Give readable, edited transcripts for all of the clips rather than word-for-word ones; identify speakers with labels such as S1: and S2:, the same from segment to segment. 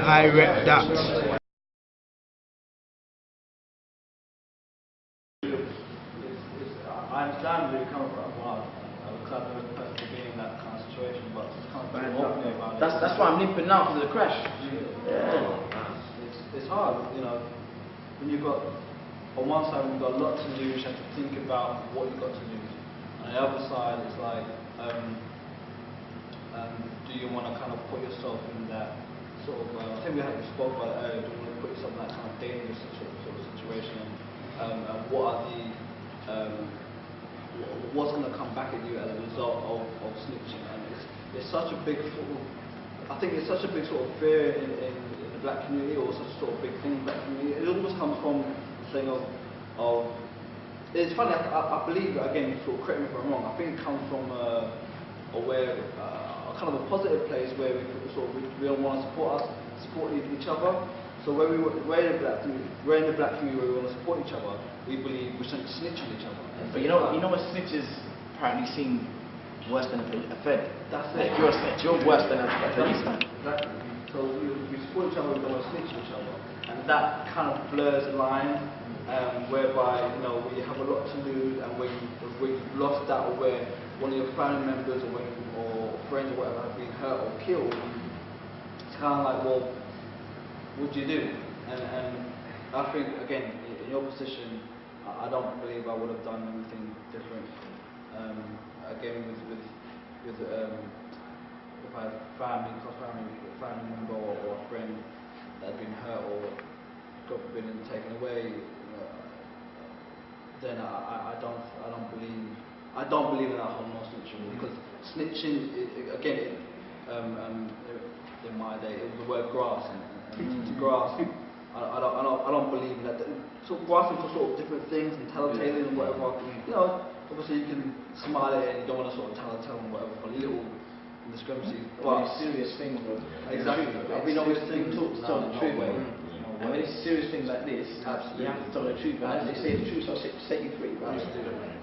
S1: I rep that.
S2: I understand where you're coming from. Wow. Because I've never personally been in that kind of situation, but it's kind of open about it.
S3: That's why I'm limping now because of the crash.
S2: It's hard, you know, when you've got, on one side when you've got a lot to lose, you have to think about what you've got to lose. On the other side, it's like, do you want to kind of put yourself in that sort of, I think we spoke about it earlier, do you want to put yourself in that kind of dangerous sort of situation, and what are the, what's going to come back at you as a result of snitching. And it's such a big sort of, I think it's such a big sort of fear in the black community, or such a sort of big thing in the black community. It almost comes from the thing of it's funny, I believe, again, sort of correct me if I'm wrong, I think it comes from a kind of a positive place where we don't want to support each other. So we're in the black community where we want to support each other, we believe we shouldn't snitch on each other.
S3: But you know what snitches apparently seem worse than a fed.
S2: That's
S3: If
S2: it.
S3: you're a snitch, you're worse than a policeman.
S2: Exactly. So we support each other, we don't want to snitch on each other. And that kind of blurs the line, whereby, you know, we have a lot to lose, and when you've lost that, or where one of your family members or friends or whatever have been hurt or killed, it's kind of like, well, what do you do? And I think, again, in your position, I don't believe I would have done anything different. Again, with if I had family member or a friend that had been hurt or God forbid and taken away, then I don't believe in that whole no snitching rule, because snitching again, in my day it was the word grass, and grass. I don't believe in that. So grasping for sort of different things and tattletaling and whatever. You know, obviously you can smile at it and you don't want to sort of tattletale and whatever for little discrepancies. But
S3: serious things, bro.
S2: Exactly. I've been always thinking to
S3: tell the truth.
S2: way.
S3: And when it's serious things like this,
S2: Absolutely.
S3: you have to tell the truth. And they say the truth shall set you free, right?
S4: Definitely.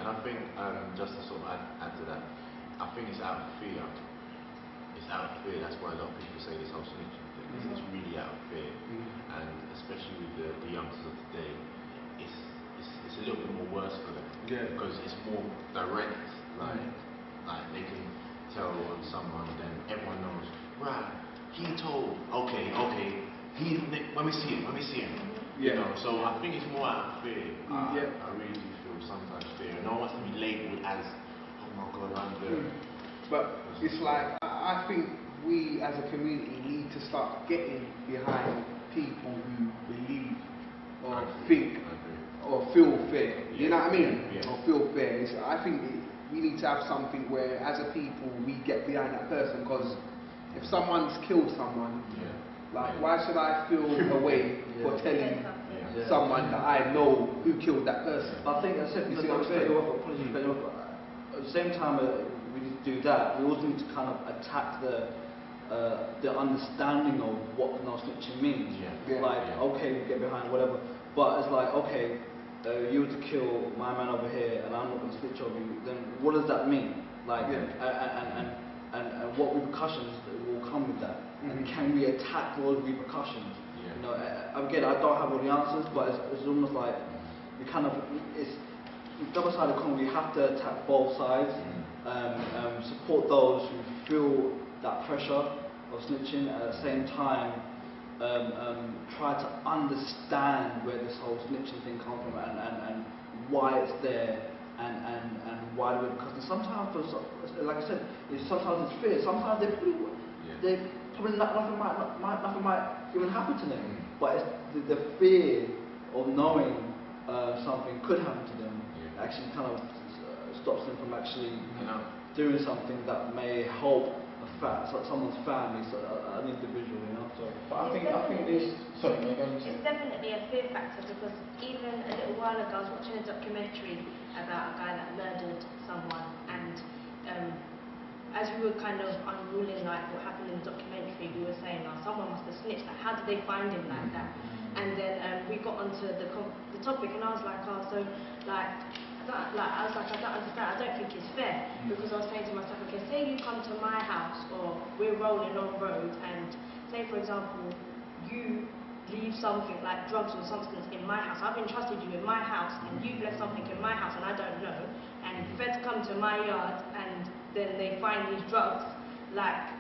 S4: And I think, just to sort of add to that, I think it's out of fear. It's out of fear. That's why a lot of people say this whole snitching thing. It's really out of fear. And especially with the youngsters of today, it's a little bit more worse for them. Because it's more direct. Like they can tell on someone, then everyone knows, right, he told, okay, let me see him. You know, so I think it's more out of fear. I really do feel sometimes fear. No one wants to be labelled as, oh my God, I'm the...
S1: But it's like, I think we as a community need to start getting behind people who believe or think or feel fair. You know what I mean? Or feel fair. I think we need to have something where, as a people, we get behind that person, because if someone's killed someone, like, why should I feel a way for telling someone that I know who killed that person?
S2: But I think that's it. At the same time, we need to do that. We also need to kind of attack the understanding of what no snitching means. Okay, we get behind whatever, but it's like, okay, you were to kill my man over here, and I'm not going to snitch over you. Then what does that mean? Like, and what repercussions will come with that? And can we attack those repercussions? You know, again, I don't have all the answers, but it's almost like we kind of, it's the other side of the coin. We have to attack both sides, support those who feel that pressure of snitching, at the same time try to understand where this whole snitching thing comes from, and why it's there, and why do it, because sometimes, like I said, sometimes it's fear, sometimes they probably nothing might even happen to them, but it's the fear of knowing something could happen to them actually kind of stops them from actually doing something that may help someone's family, an individual, you know. So,
S3: but I think this. Sorry,
S5: it's definitely a fear factor, because even a little while ago I was watching a documentary about a guy that murdered someone, and as we were kind of unruling like what happened in the documentary, we were saying, oh, someone must have snitched. Like, how did they find him like that? And then we got onto the topic, and I was like, oh, so like. I don't understand, I don't think it's fair, because I was saying to myself, okay, say you come to my house, or we're rolling on road, and say for example, you leave something like drugs or substance in my house. I've entrusted you in my house, and you've left something in my house, and I don't know. And feds come to my yard, and then they find these drugs. Like,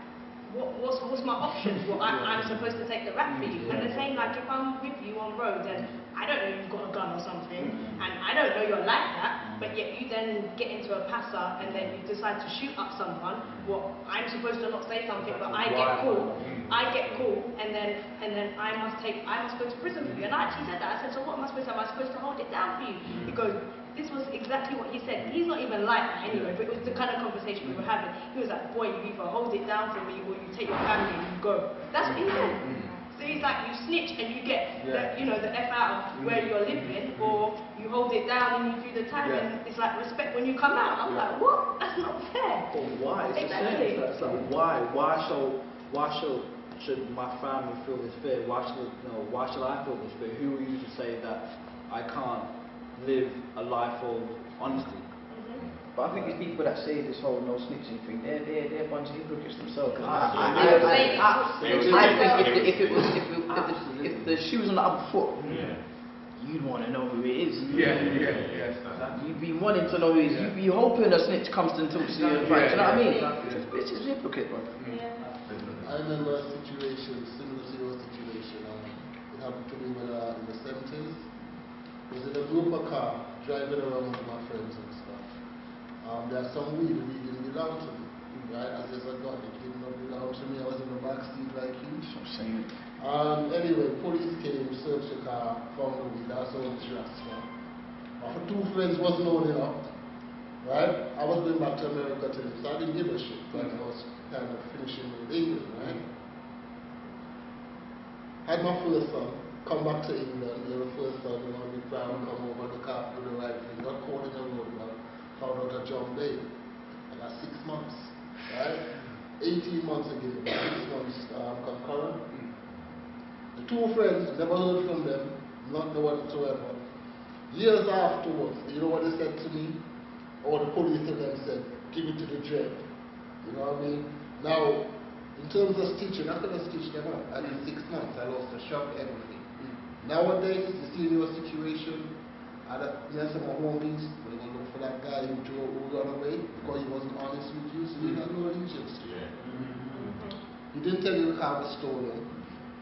S5: what's my options? Well, I'm supposed to take the rap for you. And the same, like, if I'm with you on road, then I don't know you've got a gun or something, and I don't know you're like that, but yet you then get into a passer and then you decide to shoot up someone. Well, I'm supposed to not say something, but I get caught. And then I must go to prison for you. And I actually said that. I said, so what am I supposed to do? Am I supposed to hold it down for you? Because this was exactly what he said. He's not even like that anyway, but it was the kind of conversation we were having. He was like, boy, you either hold it down for me or you take your family and you go. That's what he said. So he's like, you snitch and you get the, the F out of where you're living, or you hold it down and you do the time, and it's like respect when you come out. I'm like, what? That's not fair.
S2: But why? It's
S5: exactly.
S2: It's like, why? Why should my family feel this fear? Why should I feel this fear? Who are you to say that I can't live a life of honesty?
S3: But I think it's people that say this whole no snitching thing, they're a bunch of hypocrites themselves. I think if the shoe was on the other foot, you'd want to know who it is. You'd be wanting to know who it is. You'd be hoping a snitch comes and talks to you. You know what I mean? It's just a hypocrite, bro.
S6: I remember a situation similar to your situation. It happened to me when in the 70s. I was in a group of car driving around with my friends and stuff. There's some weed didn't belong to me, right? As I got it did not belong to me. I was in the back seat like you. Anyway, police came, searched the car, found the weed. That's all the tracks, man. My two friends wasn't loading up, right? I was going back to America to live, so I didn't give a shit. But I was kind of finishing with England, right? Had my first son come back to England. The first son, big crowd, come over, look after the right thing, got caught in a roadblock. Found out a job day. I got 6 months, right? 18 months again, 6 months concurrent. The two friends, never heard from them, not whatsoever. Years afterwards, you know what they said to me? Or the police to them said, give it to the dread. You know what I mean? Now, in terms of stitching, I could have stitched them up. I did 6 months, I lost the shop, everything. Nowadays, you see in your situation, there's some homies, we're going to look for that guy who ran away because he wasn't honest with you, so you have no allegiance to him. He didn't tell you the car was stolen.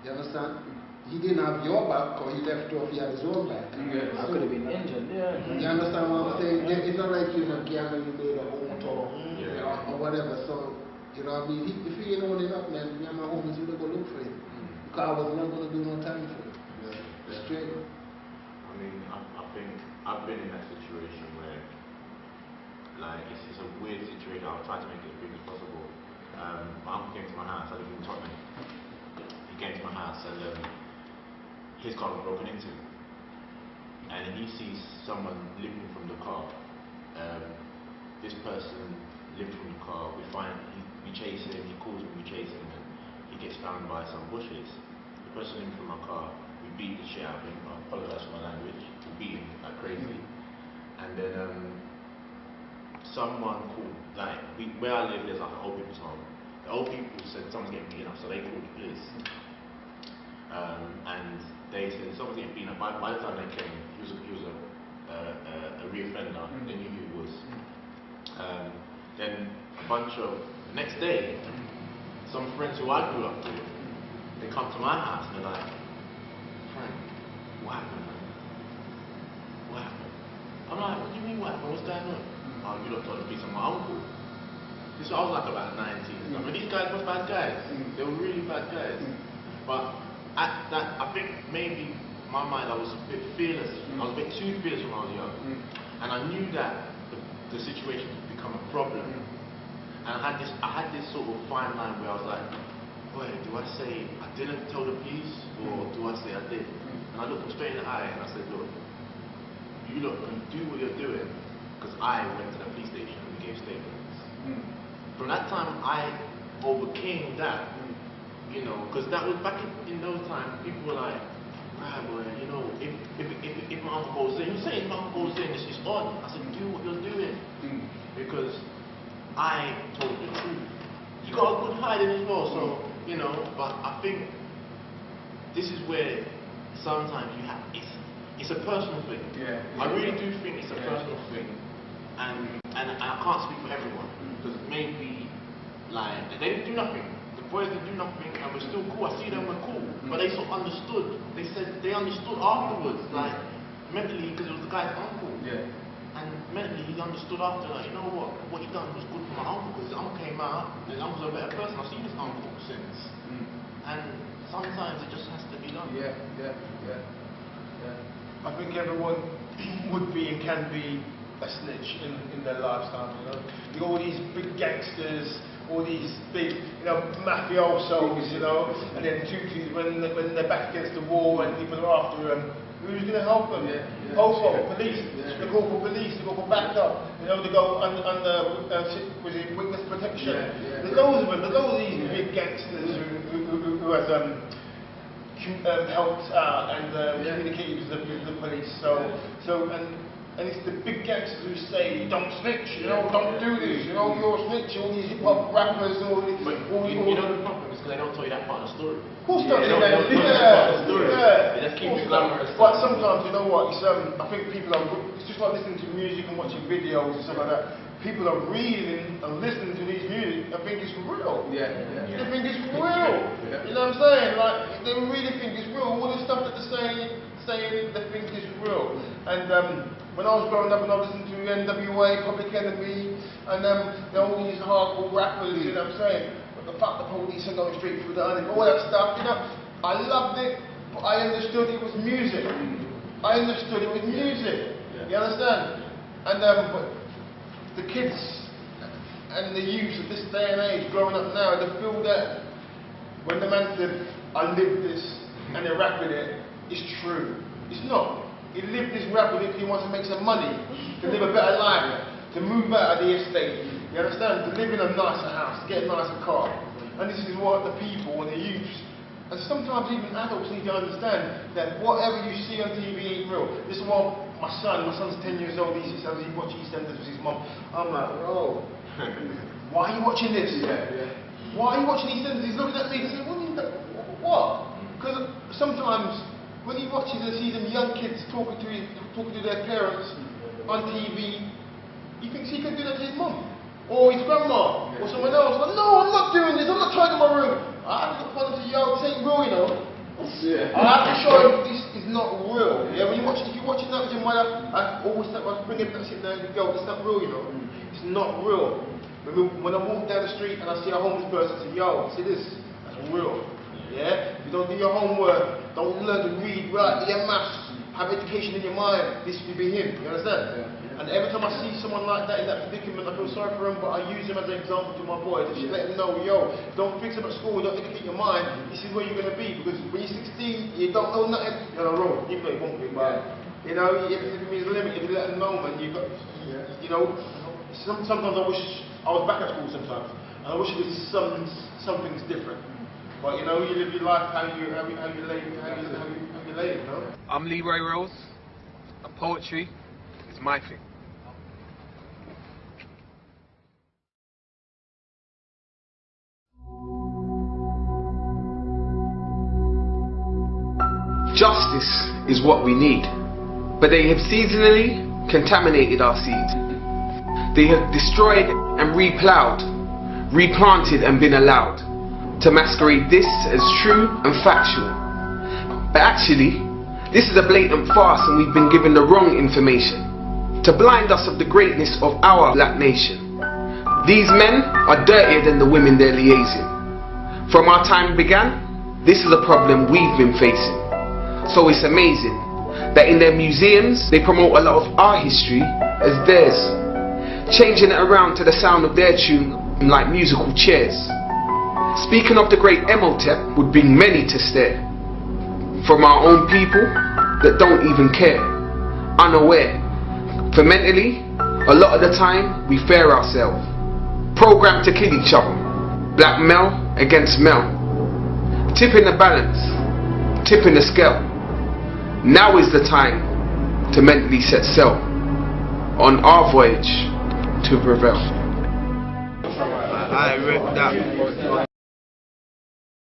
S6: You understand? He didn't have your back because he left off, he had his own back.
S3: I could have been injured,
S6: You understand what I'm saying? It's not like you're in a gang and you made a whole talk or whatever. So, you know what I mean? If he ain't holding up, man, me and my homies would go look for him. Because I was not going to do no time for him. Straight up.
S4: I mean, I think I've been in that situation where, like, it's a weird situation. I'll try to make it as big as possible. My uncle came to my house. I live in Tottenham. He came to my house and his car was broken into, and he sees someone limping from the car. This person limped from the car. We chase him. He calls me. We chase him, and he gets found by some bushes. The person limped from my car. We beat the shit out of him. I apologize for my language. We beat him like crazy. And then someone called, like, where I live, there's like an old people's home. The old people said someone's getting beaten up, so they called the police. And they said someone's getting beaten up. By the time they came, he was a re-offender. They knew who he was. Then the next day, some friends who I grew up with, they come to my house and they're like, Frank, what happened, man? What happened? I'm like, what do you mean what happened? What's going on? Oh, you lot told the police on my uncle. I was like about 19 and stuff. And these guys were bad guys. They were really bad guys. But at that, I think maybe in my mind I was a bit fearless. I was a bit too fearless when I was young. And I knew that the situation would become a problem. And I had this sort of fine line where I was like, boy, do I say I didn't tell the police, or do I say I did? And I looked them straight in the eye and I said, look, you can do what you're doing, because I went to the police station and we gave statements. From that time, I overcame that, you know, because that was back in those times. People were like, right, boy, you know, if my uncle goes in, you say if my uncle goes in, it's on. I said, do what you're doing, because I told the truth. You got a good hiding as well, so you know, but I think this is where sometimes you have, it's a personal thing.
S1: Yeah.
S4: I really do think it's a personal thing, and I can't speak for everyone, because maybe, like, they didn't do nothing. The boys didn't do nothing, and we're still cool. I see them, we're cool. But they sort of understood. They said they understood afterwards, like, mentally, because it was the guy's uncle.
S1: Yeah.
S4: And mentally, he understood after, like, you know what he done was good for my uncle, because his uncle came out, his uncle's a better person. I've seen his uncle since. And sometimes it just has to be done.
S1: Yeah.
S7: I think everyone would be and can be a snitch in their lifetime, you know. You got all these big gangsters, all these big, you know, mafiosos, you know, and then tutus when they're back against the wall and people are after them. Who's going to help them? Police. They call for police, they go for backup, you know, they go under witness protection. There's loads of them, there's loads of these big gangsters who has helped out and communicated with the police. And it's the big gangsters who say, don't snitch, you know, don't do this, you know, you're a snitch, all these hip hop rappers, all these.
S4: You know the problem is because they don't tell you that part of the story.
S7: Of course not.
S4: They don't tell you that part of the story. They just keep it glamorous.
S7: But sometimes, you know what, it's, I think people are, it's just like listening to music and watching videos and stuff like that. People are reading and listening to these music and think it's real.
S1: Yeah.
S7: They think it's real. You know what I'm saying? Like, they really think it's real. All the stuff that they're saying they think is real. And when I was growing up and I was listening to NWA, Public Enemy, and all these hardcore rappers, you know what I'm saying? But the fuck the police are going straight through the honey, all that stuff, you know. I loved it, but I understood it was music. I understood it was music. You understand? And but the kids and the youth of this day and age growing up now, they feel that when the man said, I lived this, and they're rapping it, it's true. It's not. He lived this rap because he wants to make some money, to live a better life, to move out of the estate, you understand? To live in a nicer house, to get a nicer car. And this is what the people and the youths, and sometimes even adults need to understand that whatever you see on TV ain't real. This is what my son's 10 years old, he watches EastEnders with his mum. I'm like, bro, why are you watching this? Why are you watching EastEnders? He's looking at me and saying, what? Because sometimes when he watches and sees them young kids talking to their parents on TV, he thinks he can do that to his mum or his grandma or someone else. But no, I'm not doing this. I'm not trying to my room. I have to point to yo, this ain't real, you know. I have to show him this is not real. Yeah, when if you're watching that with your mother, I always bring it back and there and go, it's not real, you know. It's not real. When I walk down the street and I see a homeless person, I say, yo, see this? That's real. Yeah? If you don't do your homework, don't learn to read, write, your maths, have education in your mind, this will be him. You understand? And every time I see someone like that in that predicament, I feel sorry for him, but I use him as an example to my boys. I just let them know, yo, don't fix him at school, don't educate your mind, this is where you're going to be. Because when you're 16, you don't know nothing. You're wrong, even though you won't be, but, you know, everything is limited. You let them know, man. You've got, you know, sometimes I wish I was back at school sometimes. And I wish it was something's different. But you know, you live your life how you lay it, you know?
S8: I'm Leeroy Rose, and poetry is my thing.
S9: Justice is what we need, but they have seasonally contaminated our seed. They have destroyed and reploughed, replanted and been allowed to masquerade this as true and factual. But actually, this is a blatant farce, and we've been given the wrong information to blind us of the greatness of our black nation. These men are dirtier than the women they're liaising. From our time began, this is a problem we've been facing. So it's amazing that in their museums they promote a lot of our history as theirs, changing it around to the sound of their tune like musical chairs. Speaking of the great Emotep would bring many to stare, from our own people that don't even care, unaware. For mentally, a lot of the time we fear ourselves, programmed to kill each other, black male against male, tipping the balance, tipping the scale. Now is the time to mentally set sail on our voyage to prevail.
S8: I read that.